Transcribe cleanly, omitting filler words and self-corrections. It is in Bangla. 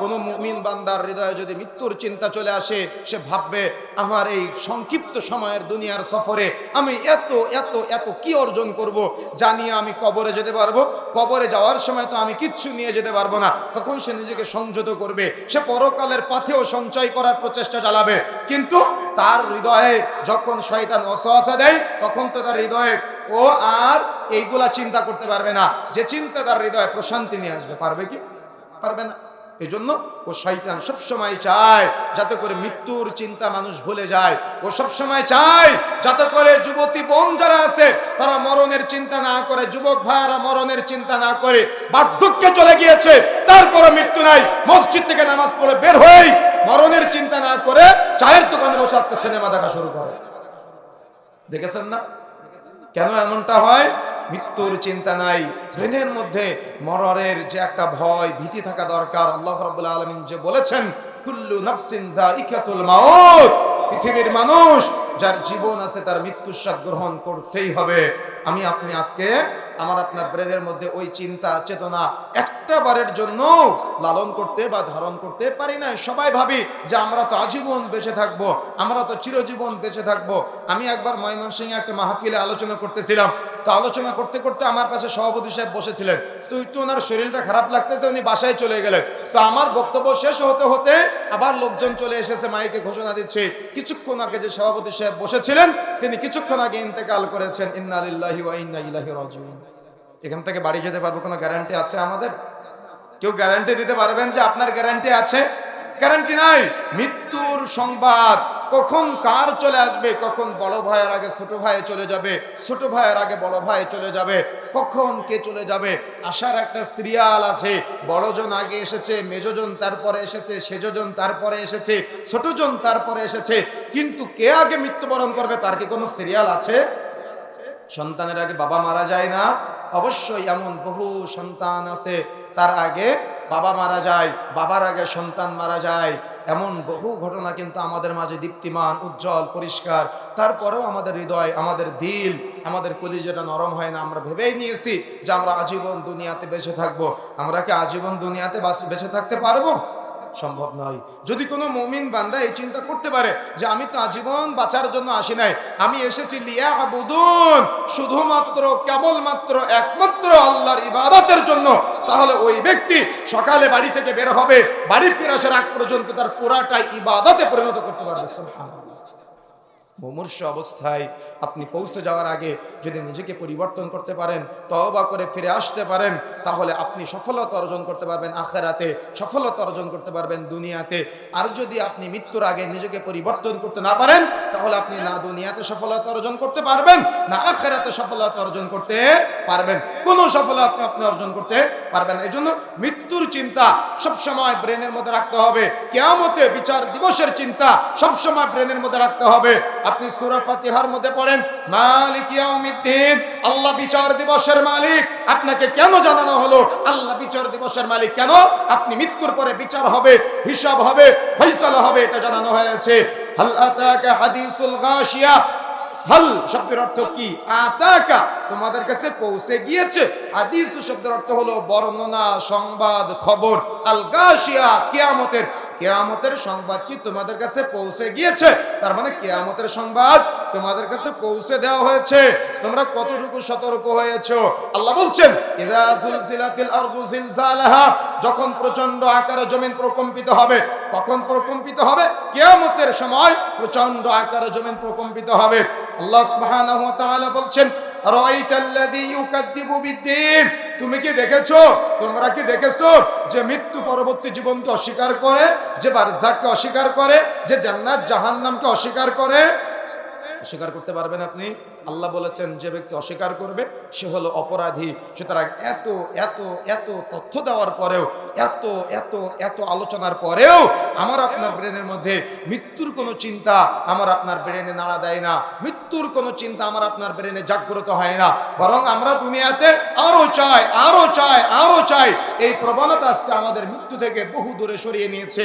কোনো মুমিন বান্দার হৃদয়ে যদি মৃত্যুর চিন্তা চলে আসে, সে ভাববে আমার এই সংক্ষিপ্ত সময়ের দুনিয়ার সফরে আমি এত এত এত কি অর্জন করব, জানিয়ে আমি কবরে যেতে পারবো, কবরে যাওয়ার সময় তো আমি কিচ্ছু নিয়ে যেতে পারবো না। তখন সে নিজেকে সংযত করবে, সে পরকালের পাথেও সঞ্চয় করার প্রচেষ্টা চালাবে। কিন্তু তার হৃদয়ে যখন শয়তান ওয়াসওয়াসা দেয়, তখন তো তার হৃদয়ে ও আর এইগুলা চিন্তা করতে পারবে না। যে চিন্তা তার হৃদয়ে প্রশান্তি নিয়ে আসবে, পারবে কি? পারবে না। এই জন্য ও শয়তান সবসময় চায় যাতে করে মৃত্যুর চিন্তা মানুষ ভুলে যায়। ও সবসময় চায় যাতে করে যুবতী বোন যারা আছে তারা মরণের চিন্তা না করে, যুবক ভাইয়েরা মরণের চিন্তা না করে, বার্ধক্যে চলে গিয়েছে তারপরে মৃত্যু নাই, মসজিদ থেকে নামাজ পড়ে বের হয়েই মরণের চিন্তা না করে চায়ের দোকানে বসে আজকে সিনেমা দেখা শুরু করে। দেখেছেন না কেন এমনটা হয়? মৃত্যুর চিন্তা নাই, ব্রেনের মধ্যে মরণের যে একটা ভয় ভীতি থাকা দরকার। আল্লাহ রাব্বুল আলামিন যে বলেছেন কুল্লু নাফসিন যায়িকাতুল মাউত, পৃথিবীর মানুষ যার জীবন আছে তার মৃত্যুর স্বাদ গ্রহণ করতেই হবে। আমি আপনি আজকে আমার আপনার ব্রেনের মধ্যে ওই চিন্তা চেতনা একটা বারের জন্য লালন করতে বা ধারণ করতে পারি না। সবাই ভাবি যে আমরা তো আজীবন বেঁচে থাকবো, আমরা তো চিরজীবন বেঁচে থাকবো। আমি একবার ময়মনসিংহে একটা মাহফিলে আলোচনা করতেছিলাম, তো আলোচনা করতে করতে আমার পাশে সভাপতি সাহেব বসেছিলেন। তো একটু ওনার শরীরটা খারাপ লাগতেছে, উনি বাসায় চলে গেলেন। তো আমার বক্তব্য শেষ হতে হতে আবার লোকজন চলে এসেছে, মাইকে ঘোষণা দিচ্ছে কিছুক্ষণ আগে যে সভাপতি সাহেব বসেছিলেন তিনি কিছুক্ষণ আগে ইন্তেকাল করেছেন। ইন্না লিল্লাহি ওয়া ইন্না ইলাইহি রাজিউন। এখান থেকে বাড়ি যেতে পারবো কোনো গ্যারান্টি আছে আমাদের? কেউ গ্যারান্টি দিতে পারবেন যে আপনার গ্যারান্টি আছে? গ্যারান্টি নাই। মৃত্যুর সংবাদ কখন কার চলে আসবে, কখন বড় ভাইয়ের আগে ছোট ভাই চলে যাবে, ছোট ভাইয়ের আগে বড় ভাই চলে যাবে, কখন কে চলে যাবে আসার একটা সিরিয়াল আছে। বড়জন আগে এসেছে, মেজজন তারপরে এসেছে, সেজজন তারপরে এসেছে, ছোটজন তারপরে এসেছে, কিন্তু কে আগে মৃত্যুবরণ করবে তার কি কোনো সিরিয়াল আছে? সন্তানের আগে বাবা মারা যায় না? অবশ্যই এমন বহু সন্তান আছে তার আগে বাবা মারা যায়, বাবার আগে সন্তান মারা যায়। এমন বহু ঘটনা কিন্তু আমাদের মাঝে দীপ্তিমান, উজ্জ্বল, পরিষ্কার। তারপরেও আমাদের হৃদয়, আমাদের দিল, আমাদের কলিজাটা নরম হয় না। আমরা ভেবেই নিয়েছি যে আমরা আজীবন দুনিয়াতে বেঁচে থাকবো। আমরা কি আজীবন দুনিয়াতে বেঁচে থাকতে পারবো? সম্ভব নয়। যদি কোনো মুমিন বান্দা এই চিন্তা করতে পারে যে আমি তো আজীবন বাঁচার জন্য আসি নাই, আমি এসেছি লিয়াবুদুন, শুধুমাত্র কেবলমাত্র একমাত্র আল্লাহর ইবাদতের জন্য, তাহলে ওই ব্যক্তি সকালে বাড়ি থেকে বের হবে, বাড়ি ফিরে আসার আগ পর্যন্ত তার পুরাটাই ইবাদতে পরিণত করতে পারবে। সুবহানাল্লাহ। মুমূর্ষ অবস্থায় আপনি পৌঁছে যাওয়ার আগে যদি নিজেকে পরিবর্তন করতে পারেন, তওবা করে ফিরে আসতে পারেন, তাহলে আপনি সফলতা অর্জন করতে পারবেন আখিরাতে, সফলতা অর্জন করতে পারবেন দুনিয়াতে। আর যদি আপনি মৃত্যুর আগে নিজেকে পরিবর্তন করতে না পারেন, তাহলে আপনি না দুনিয়াতে সফলতা অর্জন করতে পারবেন, না আখিরাতে সফলতা অর্জন করতে পারবেন। কোনো সফলতা আপনি অর্জন করতে পারবেন না। এই জন্য মৃত্যুর চিন্তা সবসময় ব্রেনের মধ্যে রাখতে হবে। কিয়ামতে বিচার দিবসের চিন্তা সবসময় ব্রেনের মধ্যে রাখতে হবে। আপনি সূরা ফাতিহার মধ্যে পড়েন মালিক ইয়াউমিদ্দিন, আল্লাহ বিচার দিবসের মালিক। আপনাকে কেন জানানো হলো আল্লাহ বিচার দিবসের মালিক? কেন? আপনি মৃত্যুর পরে বিচার হবে, হিসাব হবে, ফয়সালা হবে, এটা জানানো হয়েছে। হাল আতাকা হাদিসুল গাশিয়া, হাল শব্দের অর্থ কি? আতাকা, তোমাদের কাছে পৌঁছে গিয়েছে। হাদিস শব্দের অর্থ হলো বর্ণনা, সংবাদ, খবর। আল গাশিয়া, কিয়ামতের, কিয়ামতের সংবাদ কি তোমাদের কাছে পৌঁছে গিয়েছে? তার মানে কিয়ামতের সংবাদ তোমাদের কাছে পৌঁছে দেওয়া হয়েছে। তোমরা কতটুকু সতর্ক হয়েছো? আল্লাহ বলছেন ইযা যুলজিলাতিল আরদু জিলজালাহা, যখন প্রচন্ড আকারে জমিন প্রকম্পিত হবে। কখন প্রকম্পিত হবে? কিয়ামতের সময় প্রচন্ড আকারে জমিন প্রকম্পিত হবে। আল্লাহ সুবহানাহু ওয়া তাআলা বলছেন রাআইতাল্লাযী ইউকাদ্দিবু বিদ্দীন, তুমি কি দেখেছো, তোমরা কি দেখেছো যে মৃত্যু পরবর্তী জীবনকে অস্বীকার করে, যে বারজাখকে অস্বীকার করে, যে জান্নাত জাহান্নামকে অস্বীকার করে? অস্বীকার করতে পারবেন আপনি? আল্লাহ বলেছেন যে ব্যক্তি অস্বীকার করবে সে হলো অপরাধী। সুতরাং এত এত এত তথ্য দেওয়ার পরেও, এত এত এত আলোচনার পরেও আমার আপনার ব্রেনের মধ্যে মৃত্যুর কোনো চিন্তা আমার আপনার ব্রেনে নাড়া দেয় না, মৃত্যুর কোনো চিন্তা আমার আপনার ব্রেনে জাগ্রত হয় না। বরং আমরা দুনিয়াতে আরো চাই, আরো চাই, আরো চাই। এই প্রবণতা আজকে আমাদের মৃত্যু থেকে বহু দূরে সরিয়ে নিয়েছে।